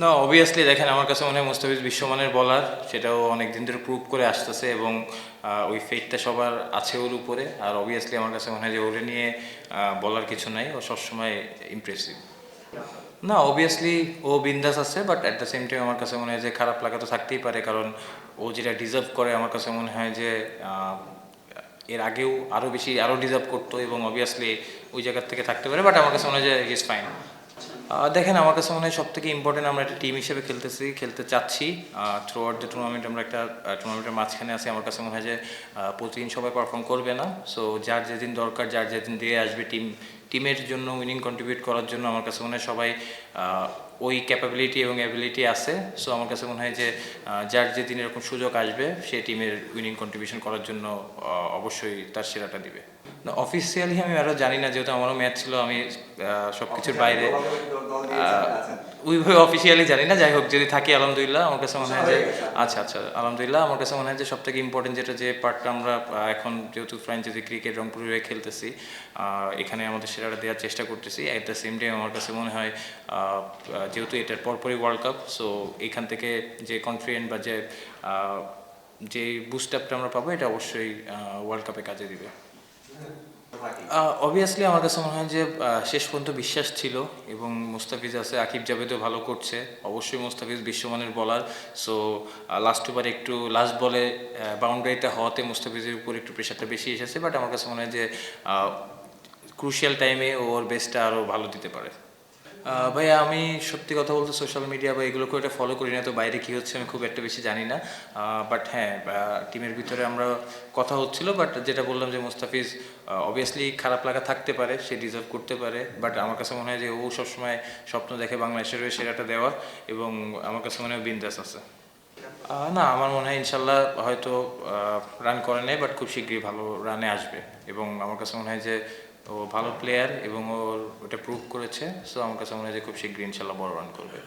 না, অবভিয়াসলি দেখেন আমার কাছে মনে হয় মুস্তাফিজ বিশ্বমানের বলার, সেটাও অনেক দিন ধরে প্রুভ করে আসতেছে এবং ওই ফেটটা সবার আছে ওর উপরে। আর অবভিয়াসলি আমার কাছে মনে হয় যে ওরে নিয়ে বলার কিছু নাই, ও সবসময় ইমপ্রেসিভ। না, অবভিয়াসলি ও বিন্দাস আছে, but at the same time আমার কাছে মনে হয় যে খারাপ লাগা তো থাকতেই পারে, কারণ ও যেটা ডিজার্ভ করে আমার কাছে মনে হয় যে এর আগেও আরও বেশি আরও ডিজার্ভ করতো এবং অবভিয়াসলি ওই জায়গার থেকে থাকতে পারে, বাট আমার কাছে মনে হয় যে হি ইজ ফাইন। দেখেন আমার কাছে মনে হয় সব থেকে ইম্পর্টেন্ট, আমরা একটা টিম হিসেবে খেলতে চাচ্ছি। থ্রু আউট দ্য টুর্নামেন্ট আমরা একটা টুর্নামেন্টের মাঝখানে আছি। আমার কাছে মনে হয় যে প্রতিদিন সবাই পারফর্ম করবে না, সো যার যেদিন দরকার, যার যেদিন দিয়ে আসবে টিমের জন্য উইনিং কন্ট্রিবিউট করার জন্য আমার কাছে মনে হয় সবাই ওই ক্যাপাবিলিটি এবং অ্যাবিলিটি আছে। সো আমার কাছে মনে হয় যে যার যেদিন এরকম সুযোগ আসবে সে টিমের উইনিং কন্ট্রিবিউশন করার জন্য অবশ্যই তার সেরাটা দিবে। না, অফিসিয়ালি আমি আরও জানি না, যেহেতু আমারও ম্যাচ ছিল, আমি সব কিছুর বাইরে ওইভাবে অফিসিয়ালি জানি না। যাই হোক, যদি থাকি আলহামদুলিল্লাহ। আমার কাছে মনে হয় যে আচ্ছা আচ্ছা আলহামদুলিল্লাহ। আমার কাছে মনে হয় যে সবথেকে ইম্পর্টেন্ট যেটা, যে পার্টটা আমরা এখন যেহেতু ফ্র্যাঞ্চাইজি ক্রিকেট রংপুরে হয়ে খেলতেছি, এখানে আমাদের সেরাটা দেওয়ার চেষ্টা করতেছি। অ্যাট দ্য সেম টাইম আমার কাছে মনে হয় যেহেতু এটার পরপরই ওয়ার্ল্ড কাপ, সো এখান থেকে যে কনফিডেন্ট বা যে বুস্ট আপটা আমরা পাবো, এটা অবশ্যই ওয়ার্ল্ড কাপে কাজে দিবে। অবভিয়াসলি আমার কাছে মনে হয় যে শেষ পর্যন্ত বিশ্বাস ছিল এবং মুস্তাফিজ আছে, আকিব জাভেদও ভালো করছে। অবশ্যই মুস্তাফিজ বিশ্বমানের বলার, সো লাস্ট ওভারে একটু লাস্ট বলে বাউন্ডারিতে হওয়াতে মুস্তাফিজের উপর একটু প্রেশারটা বেশি এসেছে, বাট আমার কাছে মনে হয় যে ক্রুশিয়াল টাইমে ওর বেস্টটা আরও ভালো দিতে পারে। ভাইয়া, আমি সত্যি কথা বলতে সোশ্যাল মিডিয়া বা এগুলো খুব একটা ফলো করি না, তো বাইরে কী হচ্ছে আমি খুব একটা বেশি জানি না। বাট হ্যাঁ, টিমের ভিতরে আমরা কথা হচ্ছিল, বাট যেটা বললাম যে মুস্তাফিজ অবভিয়াসলি খারাপ লাগা থাকতে পারে, সে ডিজার্ভ করতে পারে, বাট আমার কাছে মনে হয় যে ও সবসময় স্বপ্ন দেখে বাংলাদেশের হয়ে সেরাটা দেওয়ার, এবং আমার কাছে মনে হয় বিন্দাস আছে। না, আমার মনে হয় ইনশাল্লাহ হয়তো রান করে নেয়, বাট খুব শীঘ্রই ভালো রানে আসবে এবং আমার কাছে মনে হয় যে ও ভালো প্লেয়ার এবং ওর ওটা প্রুভ করেছে। সো আমার কাছে মনে হয় যে খুব শীঘ্রই ইনশাল্লাহ বড় রান করবে।